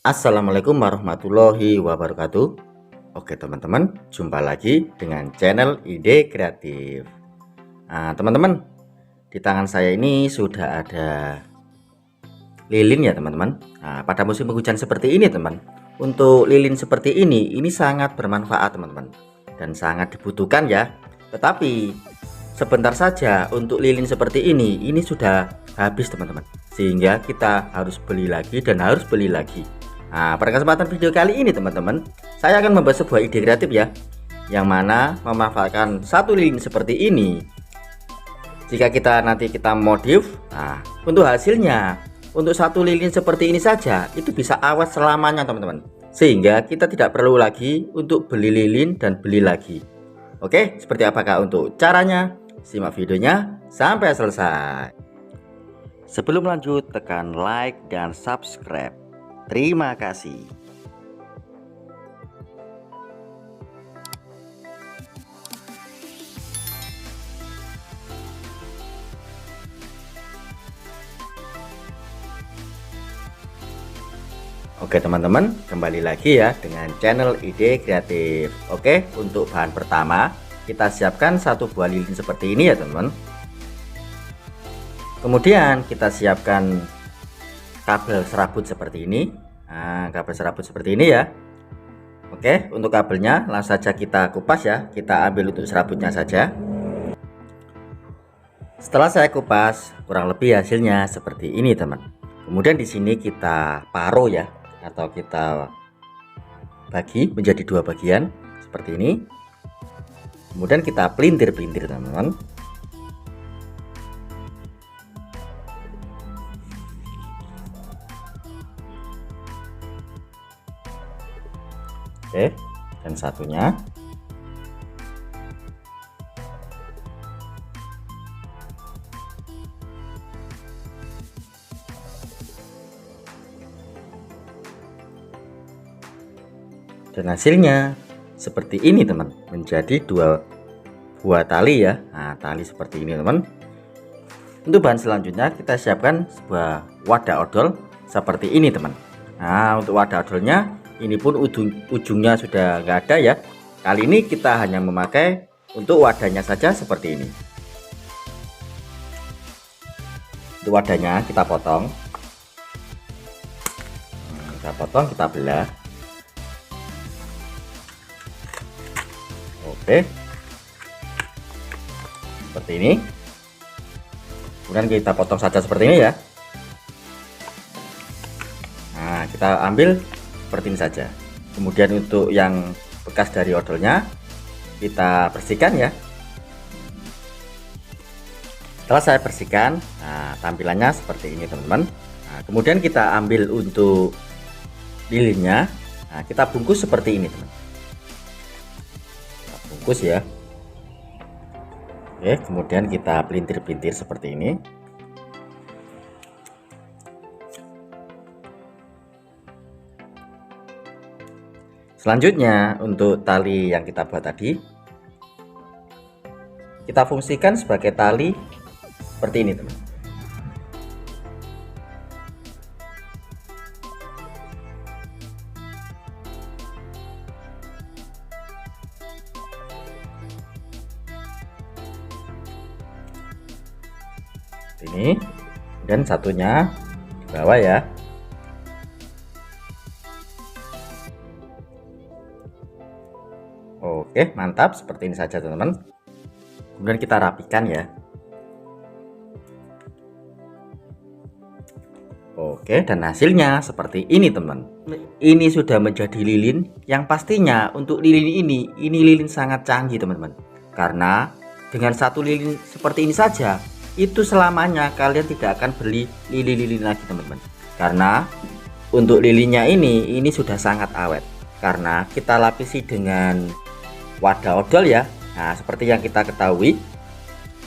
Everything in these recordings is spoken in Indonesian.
Assalamualaikum warahmatullahi wabarakatuh. Oke teman-teman, jumpa lagi dengan channel Ide Kreatif. Nah teman-teman, di tangan saya ini sudah ada lilin ya teman-teman. Nah, pada musim hujan seperti ini teman, untuk lilin seperti ini sangat bermanfaat teman-teman, dan sangat dibutuhkan ya. Tetapi sebentar saja untuk lilin seperti ini sudah habis teman-teman, sehingga kita harus beli lagi dan harus beli lagi. Nah, pada kesempatan video kali ini teman-teman, saya akan membahas sebuah ide kreatif ya, yang mana memanfaatkan satu lilin seperti ini. Jika kita nanti modif, nah untuk hasilnya, untuk satu lilin seperti ini saja itu bisa awet selamanya teman-teman, sehingga kita tidak perlu lagi untuk beli lilin dan beli lagi. Oke, seperti apakah untuk caranya? Simak videonya sampai selesai. Sebelum lanjut, tekan like dan subscribe. Terima kasih. Oke teman-teman, kembali lagi ya dengan channel Ide Kreatif. Oke, untuk bahan pertama kita siapkan satu buah lilin seperti ini ya teman-teman. Kemudian kita siapkan kabel serabut seperti ini. Nah, kabel serabut seperti ini ya. Oke, untuk kabelnya langsung saja kita kupas ya. Kita ambil untuk serabutnya saja. Setelah saya kupas, kurang lebih hasilnya seperti ini teman. Kemudian di sini kita paro ya, atau kita bagi menjadi dua bagian seperti ini. Kemudian kita pelintir-pelintir teman-teman. Oke, dan satunya dan hasilnya seperti ini teman, menjadi dua buah tali ya. Nah, tali seperti ini teman. Untuk bahan selanjutnya kita siapkan sebuah wadah odol seperti ini teman. Nah, untuk wadah odolnya ini pun ujungnya sudah nggak ada ya. Kali ini kita hanya memakai untuk wadahnya saja seperti ini. Untuk wadahnya kita potong, kita belah. Oke, seperti ini. Kemudian kita potong saja seperti ini ya. Nah, kita ambil seperti ini saja. Kemudian untuk yang bekas dari odolnya kita bersihkan ya. Setelah saya bersihkan, nah tampilannya seperti ini teman-teman. Nah, kemudian kita ambil untuk lilinnya. Nah, kita bungkus seperti ini teman. Kita bungkus ya. Oke, kemudian kita pelintir-pelintir seperti ini. Selanjutnya untuk tali yang kita buat tadi, kita fungsikan sebagai tali seperti ini teman. Ini dan satunya di bawah ya. Oke, mantap, seperti ini saja teman-teman. Kemudian kita rapikan ya. Oke, dan hasilnya seperti ini teman. Ini sudah menjadi lilin yang pastinya untuk lilin ini lilin sangat canggih teman-teman. Karena dengan satu lilin seperti ini saja, itu selamanya kalian tidak akan beli lilin-lilin lagi teman-teman. Karena untuk lilinnya ini sudah sangat awet. Karena kita lapisi dengan wadah odol ya. Nah, seperti yang kita ketahui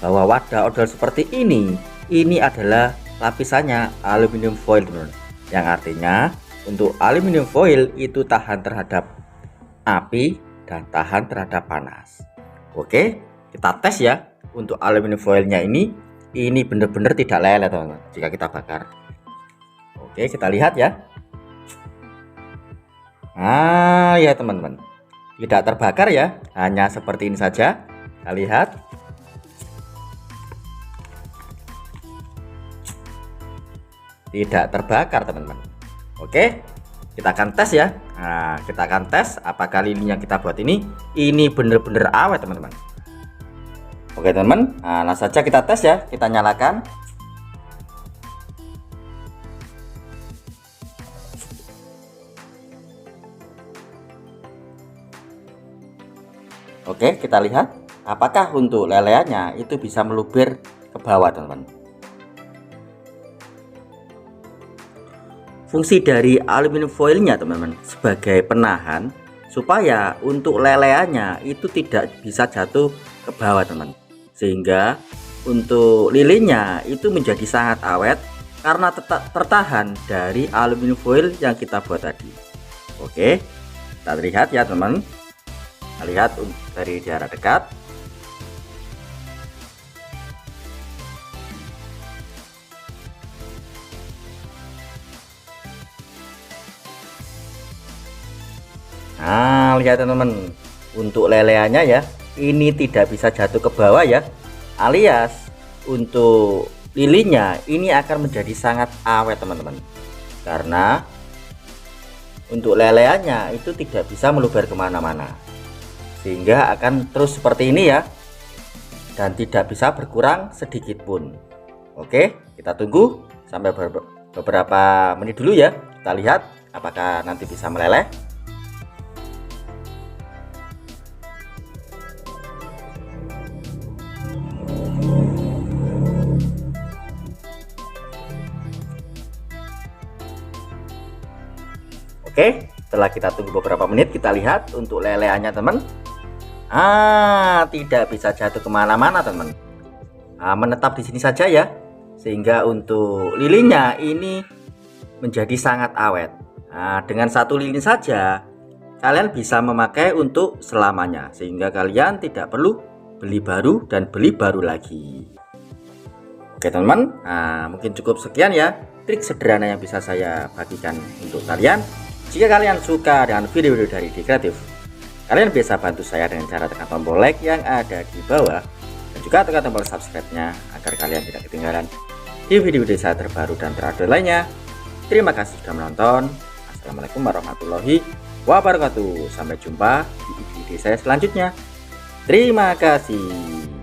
bahwa wadah odol seperti ini adalah lapisannya aluminium foil teman-teman. Yang artinya untuk aluminium foil itu tahan terhadap api dan tahan terhadap panas. Oke, kita tes ya. Untuk aluminium foilnya ini benar-benar tidak leleh teman-teman jika kita bakar. Oke, kita lihat ya. Nah ya teman-teman, tidak terbakar ya, hanya seperti ini saja. Kita lihat. Tidak terbakar teman-teman. Oke, kita akan tes ya. Nah, kita akan tes apakah lilin yang kita buat ini benar-benar awet teman-teman. Oke teman-teman, nah, langsung saja kita tes ya. Kita nyalakan. Oke, kita lihat apakah untuk leleannya itu bisa meluber ke bawah teman-teman. Fungsi dari aluminium foilnya teman-teman sebagai penahan supaya untuk leleannya itu tidak bisa jatuh ke bawah teman, sehingga untuk lilinnya itu menjadi sangat awet karena tetap tertahan dari aluminium foil yang kita buat tadi. Oke, kita lihat ya teman, kita lihat dari jarak dekat. Nah, lihat teman-teman, untuk leleannya ya, ini tidak bisa jatuh ke bawah ya, alias untuk lilinnya ini akan menjadi sangat awet teman-teman, karena untuk leleannya itu tidak bisa meluber kemana-mana, sehingga akan terus seperti ini ya, dan tidak bisa berkurang sedikit pun. Oke, kita tunggu sampai beberapa menit dulu ya, kita lihat apakah nanti bisa meleleh. Oke, setelah kita tunggu beberapa menit, kita lihat untuk leleannya teman. Tidak bisa jatuh kemana-mana teman. Menetap di sini saja ya, sehingga untuk lilinnya ini menjadi sangat awet. Dengan satu lilin saja kalian bisa memakai untuk selamanya, sehingga kalian tidak perlu beli baru dan beli baru lagi. Oke teman-teman, mungkin cukup sekian ya trik sederhana yang bisa saya bagikan untuk kalian. Jika kalian suka dengan video-video dari Ide Kreatif, kalian bisa bantu saya dengan cara tekan tombol like yang ada di bawah, dan juga tekan tombol subscribe-nya agar kalian tidak ketinggalan di video-video saya terbaru dan terupdate lainnya. Terima kasih sudah menonton. Assalamualaikum warahmatullahi wabarakatuh. Sampai jumpa di video saya selanjutnya. Terima kasih.